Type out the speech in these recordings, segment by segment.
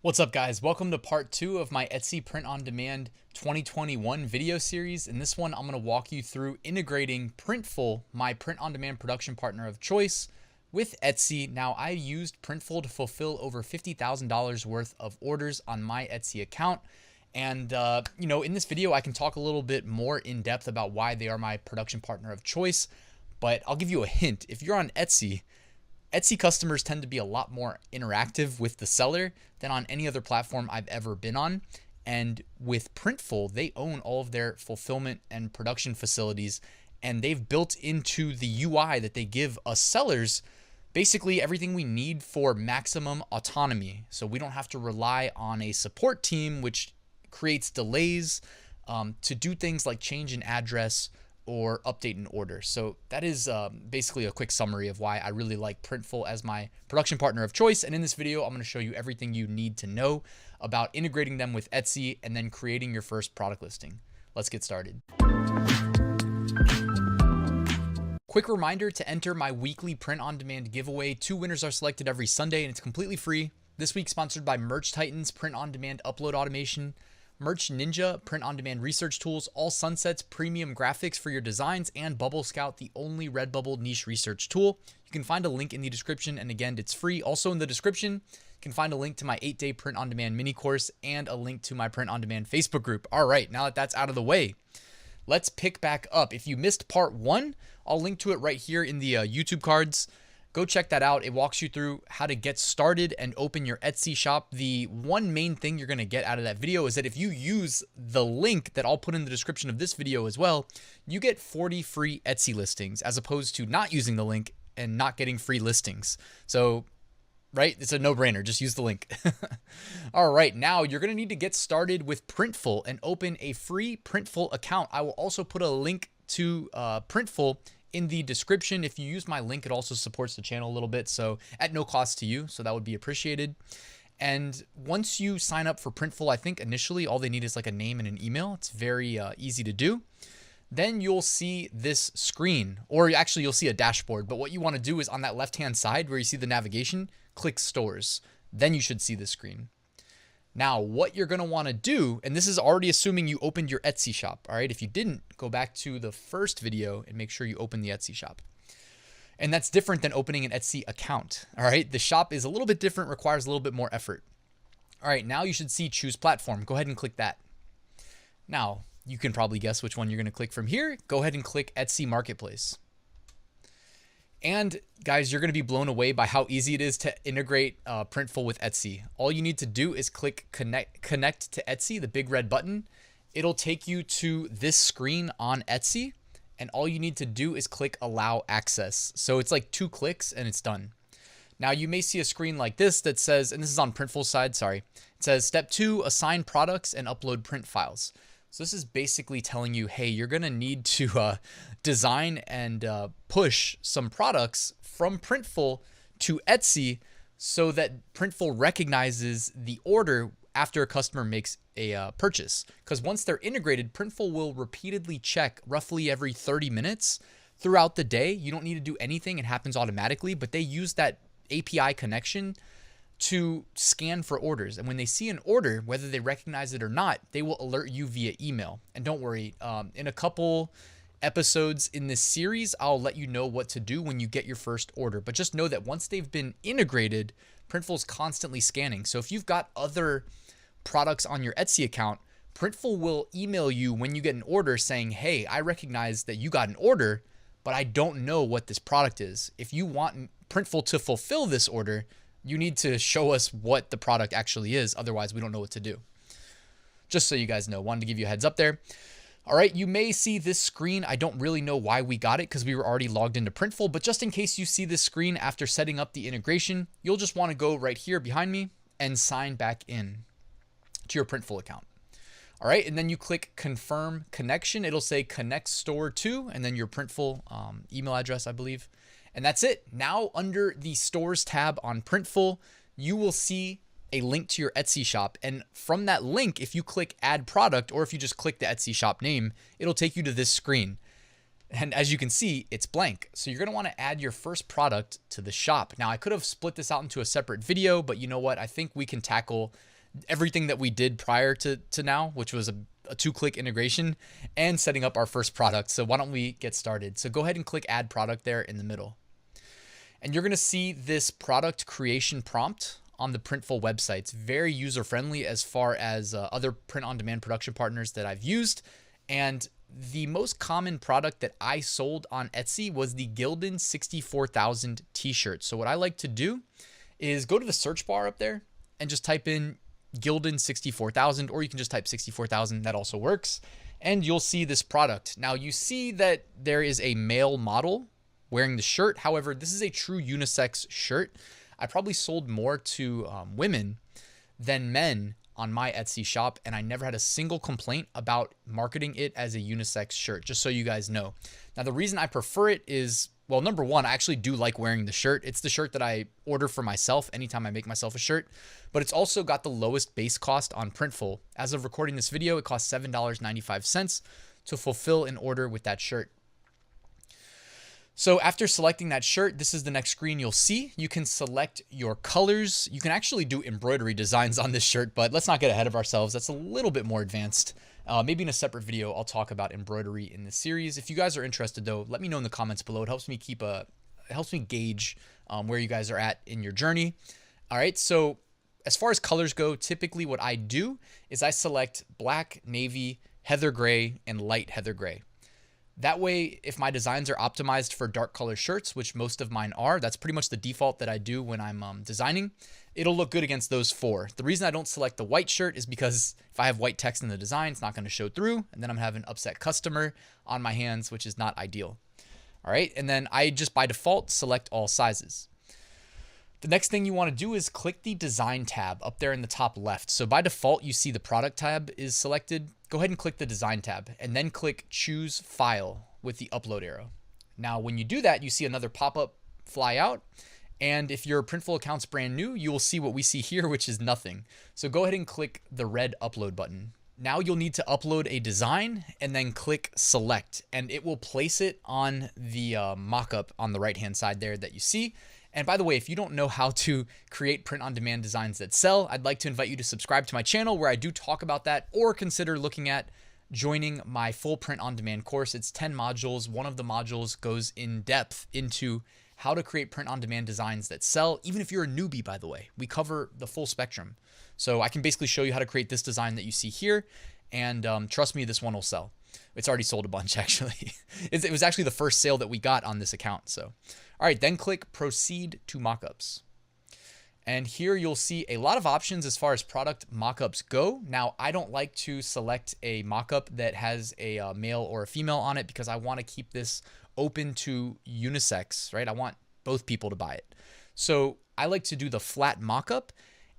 What's up, guys? Welcome to part 2 of my Etsy Print on Demand 2021 video series. In this one, I'm going to walk you through integrating Printful, my print on demand production partner of choice, with Etsy. Now, I used Printful to fulfill over $50,000 worth of orders on my Etsy account. And, in this video, I can talk a little bit more in depth about why they are my production partner of choice. But I'll give you a hint. If you're on Etsy customers tend to be a lot more interactive with the seller than on any other platform I've ever been on. And with Printful, they own all of their fulfillment and production facilities, and they've built into the UI that they give us sellers basically everything we need for maximum autonomy. So we don't have to rely on a support team, which creates delays to do things like change an address or update an order. So that is basically a quick summary of why I really like Printful as my production partner of choice. And in this video, I'm going to show you everything you need to know about integrating them with Etsy and then creating your first product listing. Let's get started. Quick reminder to enter my weekly print on demand giveaway. 2 winners are selected every Sunday and it's completely free. This week sponsored by Merch Titans print on demand upload automation, Merch Ninja print on demand research tools, All Sunsets premium graphics for your designs, and Bubble Scout, the only Redbubble niche research tool. You can find a link in the description, and again, it's free. Also in the description, you can find a link to my 8-day print on demand mini course and a link to my print on demand Facebook group. All right, now that that's out of the way, let's pick back up. If you missed part 1, I'll link to it right here in the YouTube cards. Go check that out. It walks you through how to get started and open your Etsy shop. The one main thing you're going to get out of that video is that if you use the link that I'll put in the description of this video as well, you get 40 free Etsy listings as opposed to not using the link and not getting free listings. So, right? It's a no-brainer. Just use the link. All right. Now you're going to need to get started with Printful and open a free Printful account. I will also put a link to Printful in the description. If you use my link, it also supports the channel a little bit, so at no cost to you, so that would be appreciated. And once you sign up for Printful, I think initially all they need is like a name and an email. It's very easy to do. Then you'll see this screen, or actually you'll see a dashboard, but what you want to do is on that left-hand side where you see the navigation, click Stores. Then you should see this screen. Now, what you're going to want to do, and this is already assuming you opened your Etsy shop, all right? If you didn't, go back to the first video and make sure you open the Etsy shop. And that's different than opening an Etsy account, all right? The shop is a little bit different, requires a little bit more effort. All right, now you should see Choose Platform. Go ahead and click that. Now, you can probably guess which one you're going to click from here. Go ahead and click Etsy Marketplace. And guys, you're going to be blown away by how easy it is to integrate Printful with Etsy. All you need to do is click connect to Etsy, the big red button. It'll take you to this screen on Etsy. And all you need to do is click Allow Access. So it's like 2 clicks and it's done. Now you may see a screen like this that says, and this is on Printful's side, sorry. It says Step 2, assign products and upload print files. So this is basically telling you, hey, you're going to need to design and push some products from Printful to Etsy so that Printful recognizes the order after a customer makes a purchase. Because once they're integrated, Printful will repeatedly check roughly every 30 minutes throughout the day. You don't need to do anything. It happens automatically, but they use that API connection to scan for orders. And when they see an order, whether they recognize it or not, they will alert you via email. And don't worry, in a couple episodes in this series, I'll let you know what to do when you get your first order. But just know that once they've been integrated, Printful's constantly scanning. So if you've got other products on your Etsy account, Printful will email you when you get an order saying, hey, I recognize that you got an order, but I don't know what this product is. If you want Printful to fulfill this order, you need to show us what the product actually is. Otherwise, we don't know what to do. Just so you guys know, wanted to give you a heads up there. All right, you may see this screen. I don't really know why we got it because we were already logged into Printful, but just in case you see this screen after setting up the integration, you'll just want to go right here behind me and sign back in to your Printful account. All right, and then you click Confirm Connection. It'll say Connect Store to, and then your Printful email address, I believe. And that's it. Now under the Stores tab on Printful, you will see a link to your Etsy shop. And from that link, if you click Add Product, or if you just click the Etsy shop name, it'll take you to this screen. And as you can see, it's blank. So you're gonna wanna add your first product to the shop. Now I could have split this out into a separate video, but you know what? I think we can tackle everything that we did prior to now, which was a 2-click integration and setting up our first product. So why don't we get started? So go ahead and click add product there in the middle. And you're gonna see this product creation prompt on the Printful website. It's very user-friendly as far as other print-on-demand production partners that I've used. And the most common product that I sold on Etsy was the Gildan 64,000 t-shirt. So what I like to do is go to the search bar up there and just type in Gildan 64,000, or you can just type 64,000, that also works. And you'll see this product. Now you see that there is a male model wearing the shirt. However, this is a true unisex shirt. I probably sold more to women than men on my Etsy shop, and I never had a single complaint about marketing it as a unisex shirt, just so you guys know. Now, the reason I prefer it is, well, number one, I actually do like wearing the shirt. It's the shirt that I order for myself anytime I make myself a shirt, but it's also got the lowest base cost on Printful. As of recording this video, it costs $7.95 to fulfill an order with that shirt. So after selecting that shirt, this is the next screen you'll see. You can select your colors. You can actually do embroidery designs on this shirt, but let's not get ahead of ourselves. That's a little bit more advanced. Maybe in a separate video, I'll talk about embroidery in this series. If you guys are interested though, let me know in the comments below. It helps me gauge where you guys are at in your journey. All right, so as far as colors go, typically what I do is I select black, navy, heather gray, and light heather gray. That way, if my designs are optimized for dark color shirts, which most of mine are, that's pretty much the default that I do when I'm designing, it'll look good against those four. The reason I don't select the white shirt is because if I have white text in the design, it's not going to show through, and then I'm having an upset customer on my hands, which is not ideal. All right, and then I just by default select all sizes. The next thing you want to do is click the design tab up there in the top left. So by default, you see the product tab is selected. Go ahead and click the design tab and then click choose file with the upload arrow. Now, when you do that, you see another pop-up fly out. And if your Printful account's brand new, you will see what we see here, which is nothing. So go ahead and click the red upload button. Now you'll need to upload a design and then click select, and it will place it on the mockup on the right-hand side there that you see. And by the way, if you don't know how to create print-on-demand designs that sell, I'd like to invite you to subscribe to my channel where I do talk about that, or consider looking at joining my full print-on-demand course. It's 10 modules. One of the modules goes in depth into how to create print-on-demand designs that sell, even if you're a newbie, by the way. We cover the full spectrum. So I can basically show you how to create this design that you see here, and trust me, this one will sell. It's already sold a bunch, actually. It was actually the first sale that we got on this account. So, all right, then click Proceed to Mockups. And here you'll see a lot of options as far as product mockups go. Now, I don't like to select a mockup that has a male or a female on it because I want to keep this open to unisex, right? I want both people to buy it. So I like to do the flat mockup.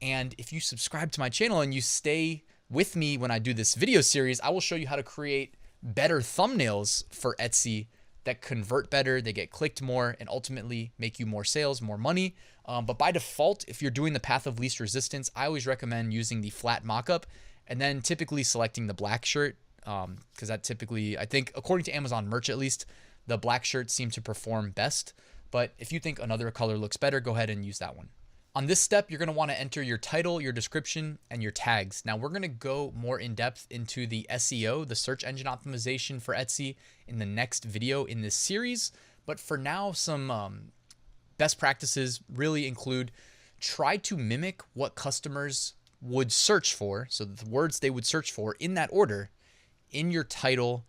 And if you subscribe to my channel and you stay with me when I do this video series, I will show you how to create better thumbnails for Etsy that convert better, they get clicked more, and ultimately make you more sales, more money. But by default, if you're doing the path of least resistance, I always recommend using the flat mockup and then typically selecting the black shirt because that typically, I think, according to Amazon merch at least, the black shirts seem to perform best. But if you think another color looks better, go ahead and use that one. On this step, you're going to want to enter your title, your description, and your tags. Now, we're going to go more in depth into the SEO, the search engine optimization for Etsy, in the next video in this series. But for now, some best practices really include try to mimic what customers would search for, so the words they would search for in that order, in your title.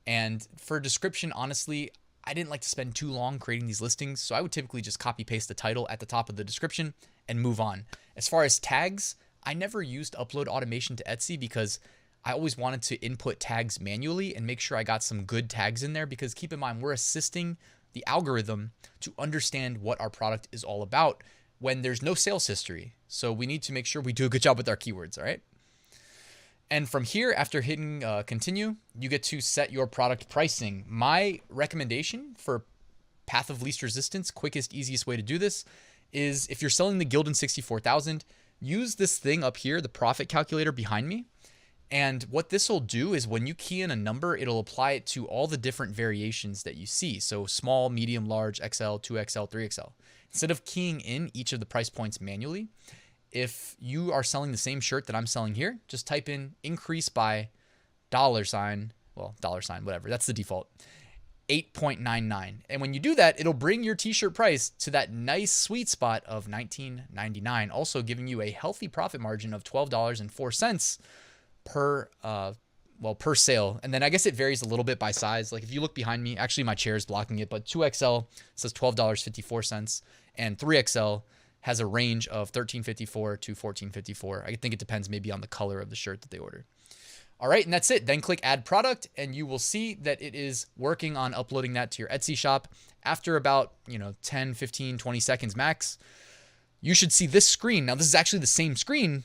And for description, honestly, I didn't like to spend too long creating these listings, so I would typically just copy paste the title at the top of the description and move on. As far as tags, I never used upload automation to Etsy because I always wanted to input tags manually and make sure I got some good tags in there, because keep in mind, we're assisting the algorithm to understand what our product is all about when there's no sales history. So we need to make sure we do a good job with our keywords, all right? And from here, after hitting continue, you get to set your product pricing. My recommendation for path of least resistance, quickest, easiest way to do this is if you're selling the Gildan 64,000, use this thing up here, the profit calculator behind me, And what this will do is when you key in a number, it'll apply it to all the different variations that you see. So small, medium, large, XL, 2XL, 3XL. Instead of keying in each of the price points manually, if you are selling the same shirt that I'm selling here, just type in increase by $sign, well, $sign, whatever. That's the default. 8.99. And when you do that, it'll bring your t-shirt price to that nice sweet spot of $19.99, also giving you a healthy profit margin of $12.04 per sale. And then I guess it varies a little bit by size. Like if you look behind me, actually my chair is blocking it, but 2XL says $12.54 and 3XL has a range of $13.54 to $14.54. I think it depends maybe on the color of the shirt that they order. All right, and that's it. Then click add product and you will see that it is working on uploading that to your Etsy shop. After about, 10, 15, 20 seconds max, you should see this screen. Now this is actually the same screen,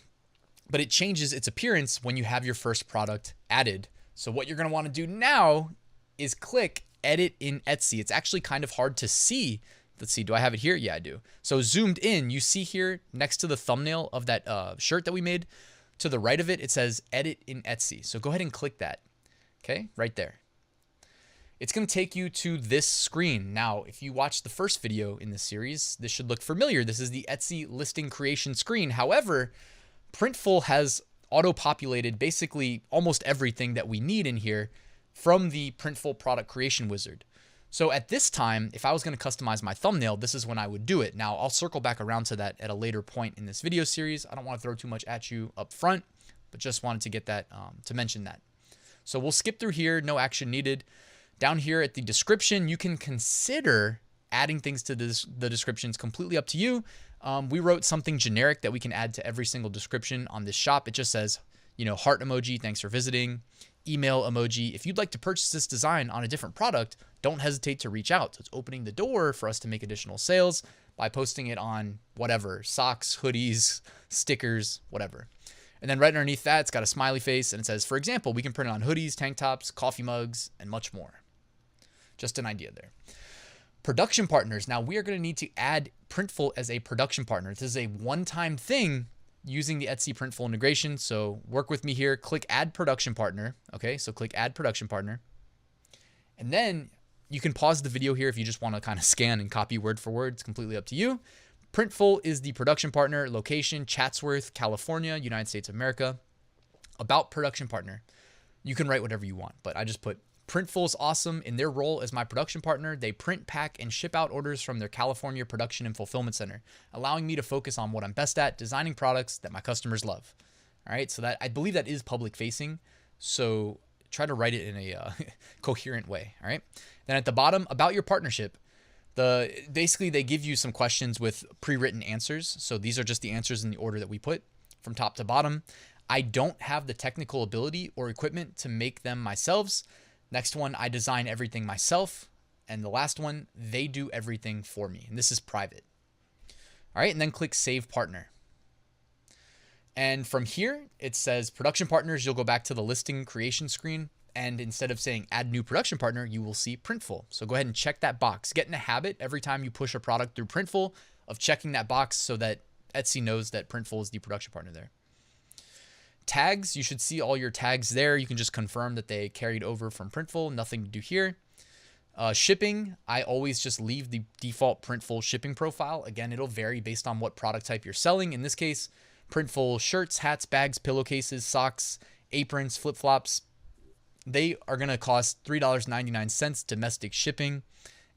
but it changes its appearance when you have your first product added. So what you're going to want to do now is click edit in Etsy. It's actually kind of hard to see. Let's see, do I have it here? Yeah, I do. So zoomed in, you see here next to the thumbnail of that shirt that we made, to the right of it, it says edit in Etsy. So go ahead and click that. Okay, right there. It's going to take you to this screen. Now, if you watch the first video in this series, this should look familiar. This is the Etsy listing creation screen. However, Printful has auto-populated basically almost everything that we need in here from the Printful product creation wizard. So at this time, if I was going to customize my thumbnail, this is when I would do it. Now, I'll circle back around to that at a later point in this video series. I don't want to throw too much at you up front, but just wanted to get that, to mention that. So we'll skip through here, no action needed. Down here at the description, you can consider adding things to the descriptions, completely up to you. We wrote something generic that we can add to every single description on this shop. It just says, heart emoji, thanks for visiting, email emoji. If you'd like to purchase this design on a different product, don't hesitate to reach out. So it's opening the door for us to make additional sales by posting it on whatever, socks, hoodies, stickers, whatever. And then right underneath that, it's got a smiley face and it says, for example, we can print it on hoodies, tank tops, coffee mugs, and much more. Just an idea there. Production partners. Now we are going to need to add Printful as a production partner. This is a one-time thing using the Etsy Printful integration. So work with me here. Click add production partner. Okay, so click add production partner. And then you can pause the video here if you just want to kind of scan and copy word for word. It's completely up to you. Printful is the production partner. Location, Chatsworth, California, United States of America. About production partner. You can write whatever you want, but I just put Printful is awesome. In their role as my production partner, they print, pack, and ship out orders from their California production and fulfillment center, allowing me to focus on what I'm best at, designing products that my customers love. All right, so that I believe that is public facing, so try to write it in a coherent way. All right, then at the bottom, about your partnership. Basically they give you some questions with pre-written answers. So these are just the answers in the order that we put from top to bottom. I don't have the technical ability or equipment to make them myself. Next one, I design everything myself. And the last one, they do everything for me. And this is private. All right, and then click Save Partner. And from here, it says Production Partners. You'll go back to the listing creation screen. And instead of saying Add New Production Partner, you will see Printful. So go ahead and check that box. Get in a habit every time you push a product through Printful of checking that box so that Etsy knows that Printful is the production partner there. Tags, you should see all your tags there. You can just confirm that they carried over from Printful. Nothing to do here. Shipping, I always just leave the default Printful shipping profile. Again, it'll vary based on what product type you're selling. In this case, Printful shirts, hats, bags, pillowcases, socks, aprons, flip-flops. They are going to cost $3.99 domestic shipping,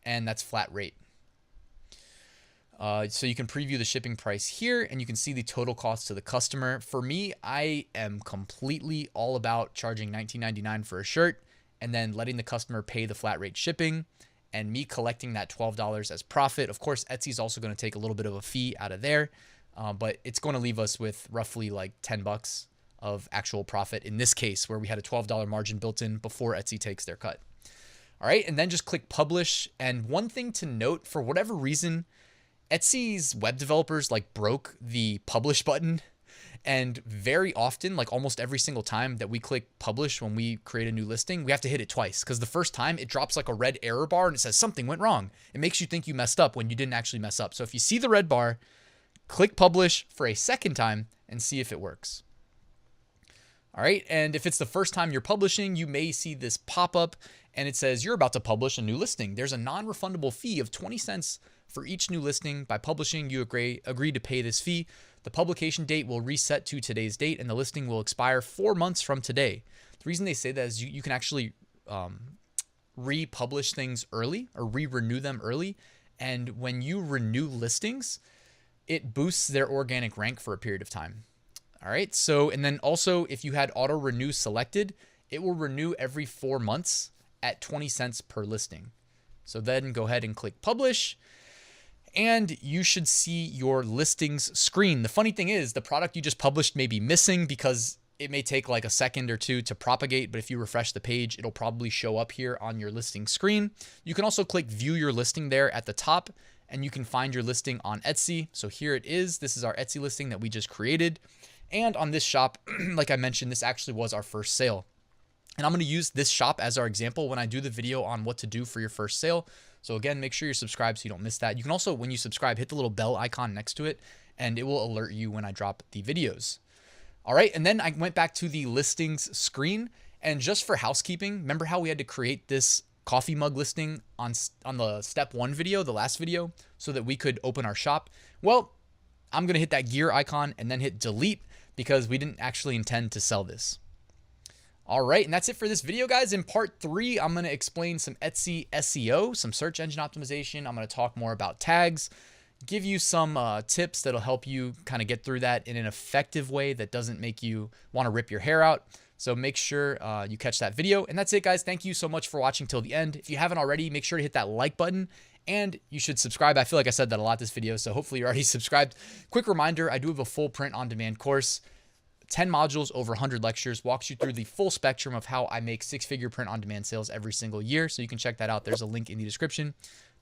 and that's flat rate. So you can preview the shipping price here and you can see the total cost to the customer. For me, I am completely all about charging $19.99 for a shirt and then letting the customer pay the flat rate shipping and me collecting that $12 as profit. Of course, Etsy is also going to take a little bit of a fee out of there, but it's going to leave us with roughly like $10 of actual profit in this case where we had a $12 margin built in before Etsy takes their cut. All right, and then just click publish. And one thing to note, for whatever reason, Etsy's web developers like broke the publish button, and very often, like almost every single time that we click publish when we create a new listing, we have to hit it twice because the first time it drops like a red error bar and it says something went wrong. It makes you think you messed up when you didn't actually mess up. So if you see the red bar, click publish for a second time and see if it works. All right. And if it's the first time you're publishing, you may see this pop up and it says you're about to publish a new listing. There's a non-refundable fee of 20 cents for each new listing. By publishing, you agree to pay this fee. The publication date will reset to today's date and the listing will expire 4 months from today. The reason they say that is you can actually republish things early or re-renew them early. And when you renew listings, it boosts their organic rank for a period of time. All right. So, and then also if you had auto renew selected, it will renew every 4 months at 20 cents per listing. So then go ahead and click publish and you should see your listings screen. The funny thing is the product you just published may be missing because it may take like a second or two to propagate, but if you refresh the page, it'll probably show up here on your listing screen. You can also click view your listing there at the top and you can find your listing on Etsy. So here it is. This is our Etsy listing that we just created. And on this shop, like I mentioned, this actually was our first sale. And I'm going to use this shop as our example when I do the video on what to do for your first sale. So again, make sure you're subscribed so you don't miss that. You can also, when you subscribe, hit the little bell icon next to it and it will alert you when I drop the videos. All right. And then I went back to the listings screen and just for housekeeping, remember how we had to create this coffee mug listing on the step 1 video, the last video, so that we could open our shop? Well, I'm going to hit that gear icon and then hit delete because we didn't actually intend to sell this. All right, and that's it for this video, guys. In part 3, I'm going to explain some Etsy SEO, some search engine optimization. I'm going to talk more about tags, give you some tips that'll help you kind of get through that in an effective way that doesn't make you want to rip your hair out. So make sure you catch that video. And that's it, guys. Thank you so much for watching till the end. If you haven't already, make sure to hit that like button and you should subscribe. I feel like I said that a lot this video, so hopefully you're already subscribed. Quick reminder, I do have a full print on demand course, 10 modules, over 100 lectures, walks you through the full spectrum of how I make 6-figure print on demand sales every single year. So you can check that out. There's a link in the description.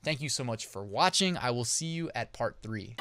Thank you so much for watching. I will see you at part 3.